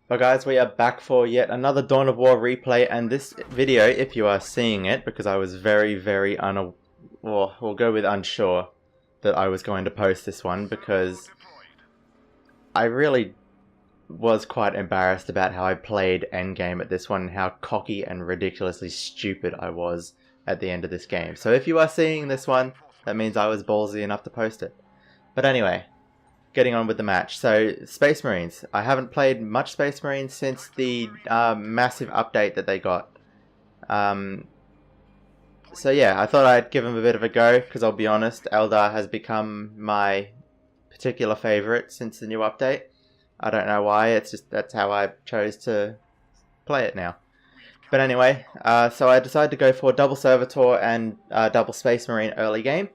Well guys, we are back for yet another Dawn of War replay, and this video, if you are seeing it, because I was very well, we'll go with unsure that I was going to post this one, because I really was quite embarrassed about how I played endgame at this one, and how cocky and ridiculously stupid I was at the end of this game. So if you are seeing this one, that means I was ballsy enough to post it. But anyway, getting on with the match. So, Space Marines. I haven't played much Space Marines since the massive update that they got. So yeah, I thought I'd give them a bit of a go, because I'll be honest, Eldar has become my particular favourite since the new update. I don't know why, it's just that's how I chose to play it now. But anyway, so I decided to go for double Servitor and double Space Marine early game.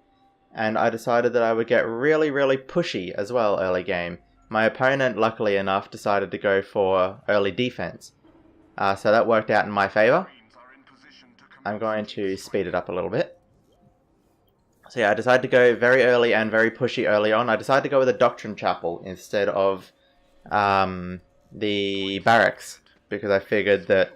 And I decided that I would get really pushy as well early game. My opponent, luckily enough, decided to go for early defense. So that worked out in my favor. I'm going to speed it up a little bit. So yeah, I decided to go very early and very pushy early on. I decided to go with a Doctrine Chapel instead of the Barracks, because I figured that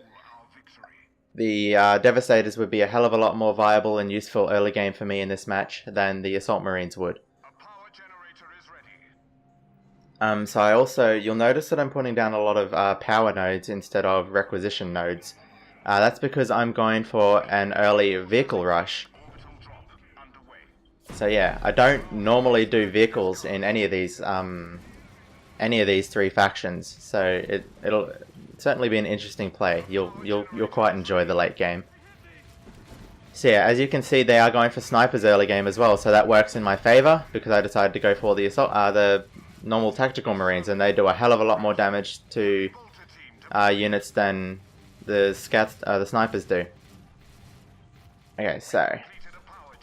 the Devastators would be a hell of a lot more viable and useful early game for me in this match than the Assault Marines would. So I also, you'll notice that I'm putting down a lot of power nodes instead of requisition nodes. That's because I'm going for an early vehicle rush. So yeah, I don't normally do vehicles in any of these three factions. So it'll certainly be an interesting play. You'll quite enjoy the late game. So yeah, as you can see, they are going for snipers early game as well, so that works in my favor because I decided to go for the assault, the normal tactical marines, and they do a hell of a lot more damage to units than the scouts, the snipers do. Okay, so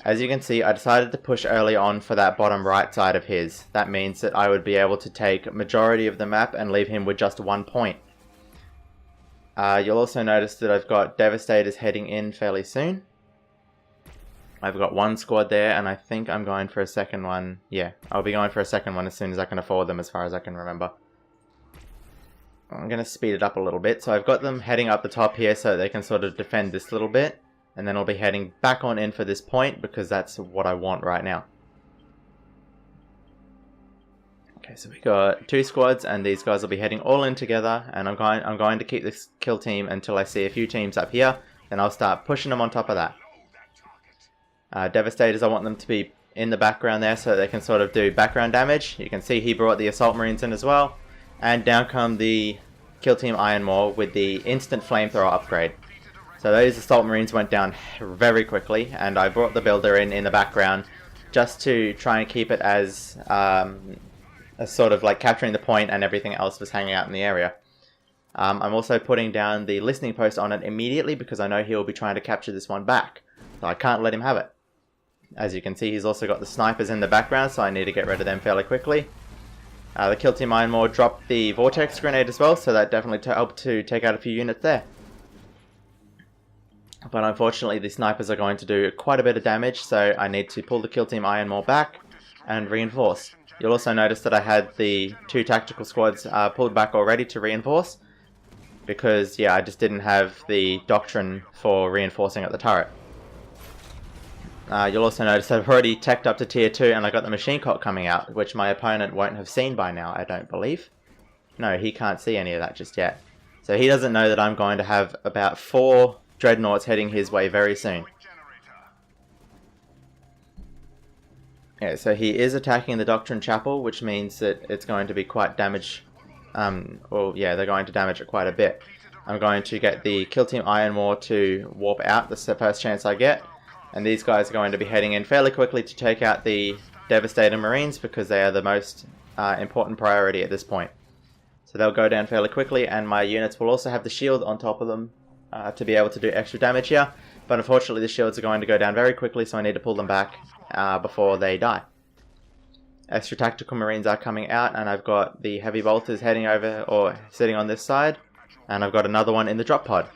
as you can see, I decided to push early on for that bottom right side of his. That means that I would be able to take majority of the map and leave him with just 1 point. You'll also notice that I've got Devastators heading in fairly soon. I've got one squad there, and I think I'm going for a second one. Yeah, I'll be going for a second one as soon as I can afford them, as far as I can remember. I'm going to speed it up a little bit. So I've got them heading up the top here so they can sort of defend this little bit. And then I'll be heading back on in for this point, because that's what I want right now. Okay, so we got 2 squads, and these guys will be heading all in together, and I'm going to keep this kill team until I see a few teams up here, then I'll start pushing them on top of that. Devastators, I want them to be in the background there so they can sort of do background damage. You can see he brought the Assault Marines in as well, and down come the kill team Ironmaw with the instant flamethrower upgrade. So those Assault Marines went down very quickly, and I brought the Builder in the background just to try and keep it as sort of like capturing the point, and everything else was hanging out in the area. I'm also putting down the listening post on it immediately because I know he'll be trying to capture this one back. So I can't let him have it. As you can see, he's also got the snipers in the background, so I need to get rid of them fairly quickly. The kill team Ironmaw dropped the Vortex Grenade as well, so that definitely helped to take out a few units there. But unfortunately, the snipers are going to do quite a bit of damage, so I need to pull the kill team Ironmaw back and reinforce. You'll also notice that I had the 2 tactical squads pulled back already to reinforce, because yeah, I just didn't have the doctrine for reinforcing at the turret. You'll also notice I've already teched up to tier 2, and I got the machine cot coming out, which my opponent won't have seen by now, I don't believe. No, he can't see any of that just yet. So he doesn't know that I'm going to have about 4 dreadnoughts heading his way very soon. Yeah, so he is attacking the Doctrine Chapel, which means that it's going to be quite damage. Well, yeah, they're going to damage it quite a bit. I'm going to get the kill team Ironmaw to warp out the first chance I get. And these guys are going to be heading in fairly quickly to take out the Devastator Marines, because they are the most important priority at this point. So they'll go down fairly quickly, and my units will also have the shield on top of them to be able to do extra damage here. But unfortunately the shields are going to go down very quickly, so I need to pull them back before they die. Extra tactical marines are coming out, and I've got the heavy bolters heading over, or sitting on this side, and I've got another one in the drop pod.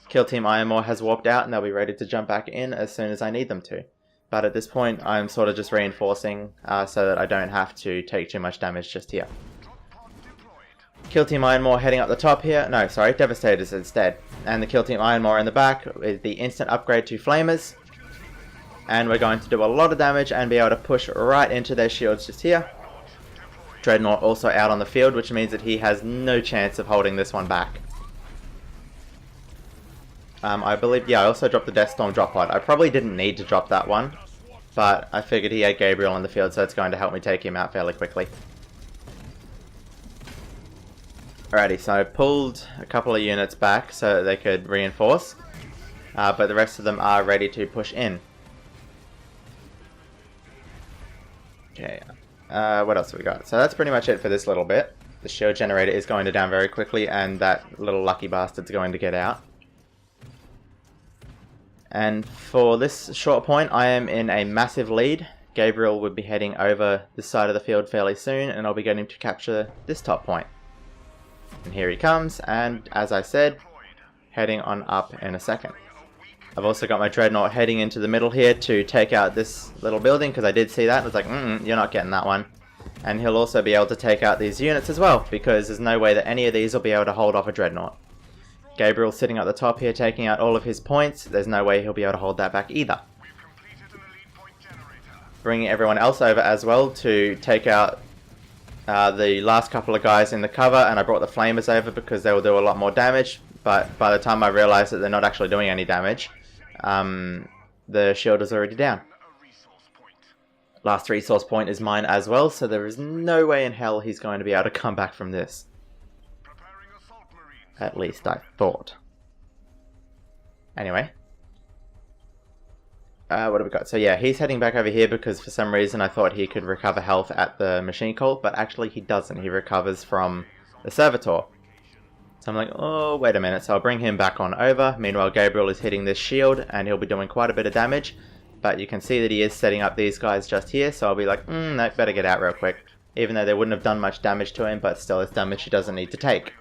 Kill team Ironmaw has warped out, and they'll be ready to jump back in as soon as I need them to. But at this point I'm sort of just reinforcing so that I don't have to take too much damage just here. Kill Team Ironmore heading up the top here. No, sorry, Devastators instead. And the Kill Team Ironmore in the back with the instant upgrade to Flamers. And we're going to do a lot of damage and be able to push right into their shields just here. Dreadnought also out on the field, which means that he has no chance of holding this one back. I believe, yeah, I also dropped the Deathstorm drop pod. I probably didn't need to drop that one, but I figured he had Gabriel on the field, so it's going to help me take him out fairly quickly. Alrighty, so I pulled a couple of units back so that they could reinforce, but the rest of them are ready to push in. Okay, what else have we got? So that's pretty much it for this little bit. The shield generator is going to down very quickly, and that little lucky bastard's going to get out. And for this short point, I am in a massive lead. Gabriel would be heading over this side of the field fairly soon, and I'll be getting to capture this top point. And here he comes, and as I said, heading on up in a second. I've also got my Dreadnought heading into the middle here to take out this little building, because I did see that. I was like, you're not getting that one. And he'll also be able to take out these units as well, because there's no way that any of these will be able to hold off a Dreadnought. Gabriel sitting at the top here taking out all of his points. There's no way he'll be able to hold that back either. Bringing everyone else over as well to take out the last couple of guys in the cover, and I brought the Flamers over because they will do a lot more damage, but by the time I realised that they're not actually doing any damage, the shield is already down. Last resource point is mine as well, so there is no way in hell he's going to be able to come back from this. At least I thought. Anyway. What have we got? So yeah, he's heading back over here because for some reason I thought he could recover health at the machine call, but actually he doesn't. He recovers from the servitor. So I'm like, oh, wait a minute. So I'll bring him back on over. Meanwhile, Gabriel is hitting this shield and he'll be doing quite a bit of damage. But you can see that he is setting up these guys just here. So I'll be like, no, better get out real quick. Even though they wouldn't have done much damage to him, but still it's damage he doesn't need to take.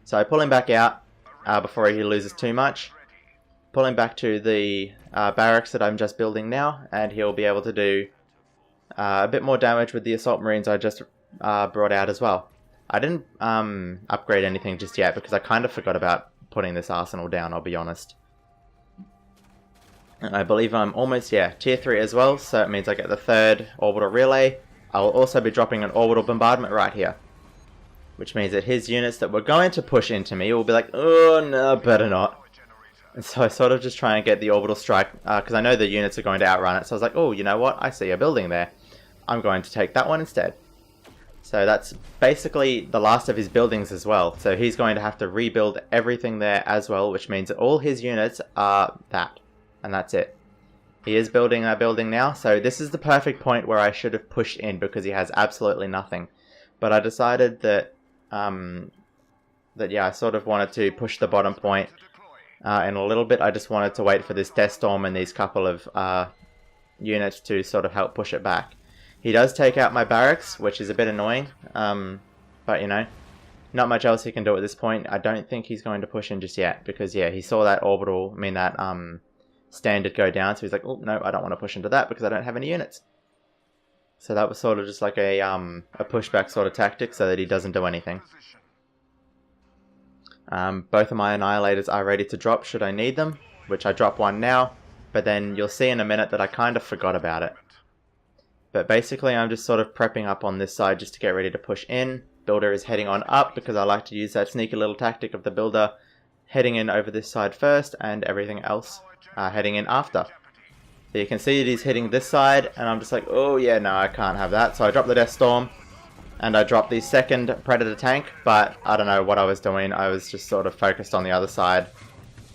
So I pull him back out before he loses too much. Pull him back to the barracks that I'm just building now, and he'll be able to do a bit more damage with the Assault Marines I just brought out as well. I didn't upgrade anything just yet because I kind of forgot about putting this arsenal down, I'll be honest. And I believe I'm almost, tier 3 as well, so it means I get the 3rd orbital relay. I will also be dropping an orbital bombardment right here. Which means that his units that were going to push into me will be like, oh no, better not. And so I sort of just try and get the orbital strike, because I know the units are going to outrun it. So I was like, oh, you know what? I see a building there. I'm going to take that one instead. So that's basically the last of his buildings as well. So he's going to have to rebuild everything there as well, which means that all his units are that. And that's it. He is building that building now. So this is the perfect point where I should have pushed in because he has absolutely nothing. But I decided that I sort of wanted to push the bottom point in a little bit. I just wanted to wait for this Deathstorm and these couple of units to sort of help push it back. He does take out my barracks, which is a bit annoying, but you know, not much else he can do at this point. I don't think he's going to push in just yet because yeah, he saw that orbital, that standard go down, so he's like, oh no, I don't want to push into that because I don't have any units. So that was sort of just like a pushback sort of tactic so that he doesn't do anything. Both of my Annihilators are ready to drop should I need them, which I drop one now, but then you'll see in a minute that I kind of forgot about it. But basically I'm just sort of prepping up on this side just to get ready to push in. Builder is heading on up because I like to use that sneaky little tactic of the builder heading in over this side first and everything else heading in after. So you can see that he's hitting this side, and I'm just like, oh yeah, no, I can't have that. So I dropped the Deathstorm, and I dropped the 2nd Predator tank, but I don't know what I was doing. I was just sort of focused on the other side,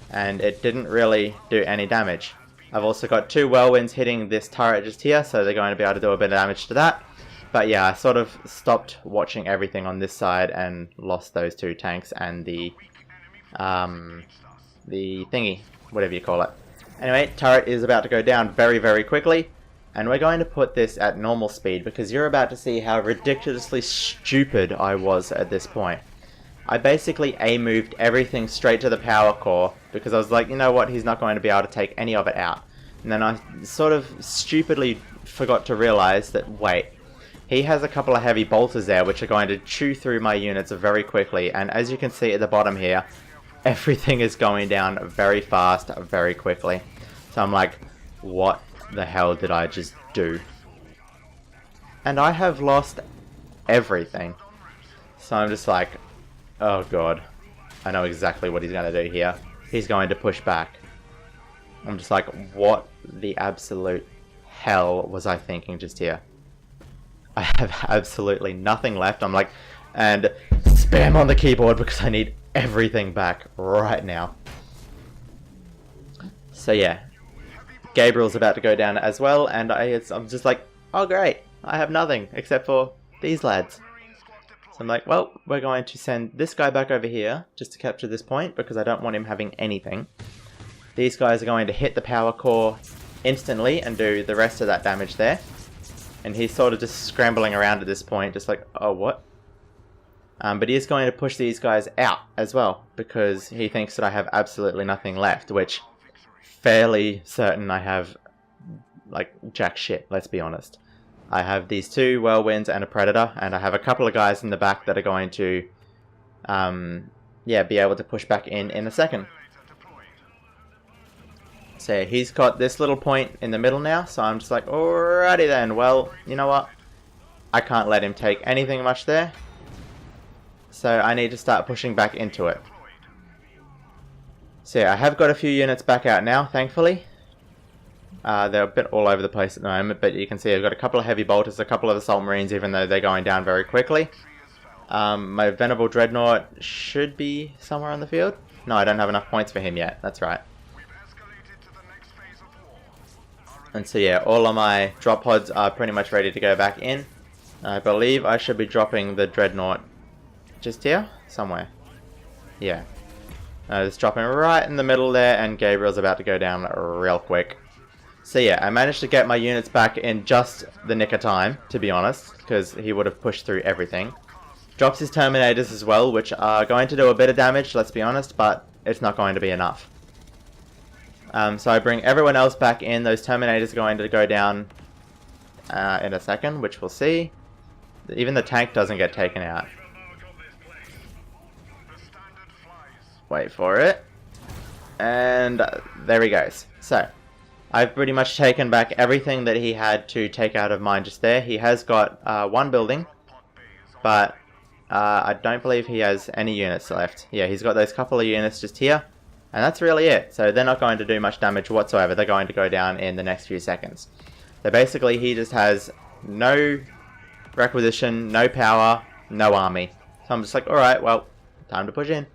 and it didn't really do any damage. I've also got 2 Whirlwinds hitting this turret just here, so they're going to be able to do a bit of damage to that. But yeah, I sort of stopped watching everything on this side and lost those 2 tanks and the thingy, whatever you call it. Anyway, turret is about to go down very, very quickly, and we're going to put this at normal speed because you're about to see how ridiculously stupid I was at this point. I basically A-moved everything straight to the power core because I was like, you know what, he's not going to be able to take any of it out. And then I sort of stupidly forgot to realize that, wait, he has a couple of heavy bolters there which are going to chew through my units very quickly, and as you can see at the bottom here, everything is going down very fast, very quickly. So I'm like, what the hell did I just do? And I have lost everything. So I'm just like, oh god, I know exactly what he's going to do here. He's going to push back. I'm just like, what the absolute hell was I thinking just here? I have absolutely nothing left. I'm like, and spam on the keyboard because I need everything back right now. So yeah, Gabriel's about to go down as well, and I'm just like, oh great, I have nothing except for these lads. So I'm like, well, we're going to send this guy back over here just to capture this point because I don't want him having anything. These guys are going to hit the power core instantly and do the rest of that damage there. And he's sort of just scrambling around at this point, just like, oh, what? But he is going to push these guys out as well because he thinks that I have absolutely nothing left, which fairly certain I have, like, jack shit, let's be honest. I have these two Whirlwinds and a Predator, and I have a couple of guys in the back that are going to, yeah, be able to push back in a second. So he's got this little point in the middle now, so I'm just like, alrighty then, well, you know what? I can't let him take anything much there. So I need to start pushing back into it. So yeah, I have got a few units back out now, thankfully. They're a bit all over the place at the moment, but you can see I've got a couple of heavy bolters, a couple of assault marines, even though they're going down very quickly. My Venerable Dreadnought should be somewhere on the field. No, I don't have enough points for him yet, that's right. And so yeah, all of my drop pods are pretty much ready to go back in. I believe I should be dropping the Dreadnought just here, somewhere. Yeah. It's dropping right in the middle there, and Gabriel's about to go down real quick. So yeah, I managed to get my units back in just the nick of time, to be honest, because he would have pushed through everything. Drops his Terminators as well, which are going to do a bit of damage, let's be honest, but it's not going to be enough. So I bring everyone else back in. Those Terminators are going to go down in a second, which we'll see. Even the tank doesn't get taken out. Wait for it. And there he goes. So, I've pretty much taken back everything that he had to take out of mine just there. He has got one building, but I don't believe he has any units left. Yeah, he's got those couple of units just here. And that's really it. So they're not going to do much damage whatsoever. They're going to go down in the next few seconds. So basically he just has no requisition, no power, no army. So I'm just like, alright, well, time to push in.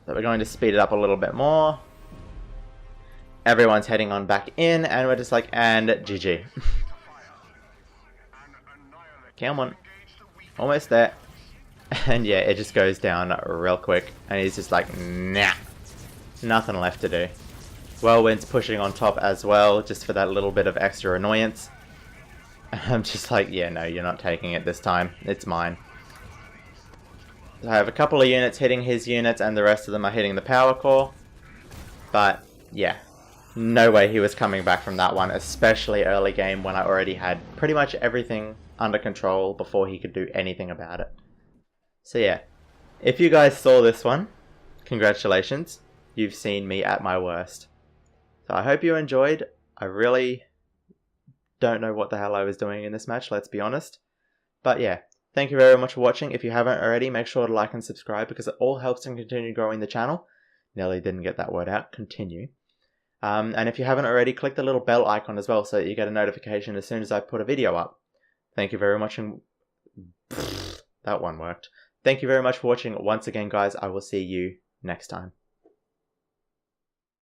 So we're going to speed it up a little bit more. Everyone's heading on back in, and we're just like, and GG. Come on. Almost there. And yeah, it just goes down real quick. And he's just like, nah. Nothing left to do. Whirlwind's pushing on top as well, just for that little bit of extra annoyance. I'm just like, yeah, no, you're not taking it this time. It's mine. So I have a couple of units hitting his units, and the rest of them are hitting the power core. But, yeah. No way he was coming back from that one, especially early game when I already had pretty much everything under control before he could do anything about it. So yeah, if you guys saw this one, congratulations, you've seen me at my worst. So I hope you enjoyed. I really don't know what the hell I was doing in this match, let's be honest. But yeah, thank you very much for watching. If you haven't already, make sure to like and subscribe because it all helps in continue growing the channel. Nearly didn't get that word out, continue. And if you haven't already, click the little bell icon as well so that you get a notification as soon as I put a video up. Thank you very much, and that one worked. Thank you very much for watching once again, guys. I will see you next time.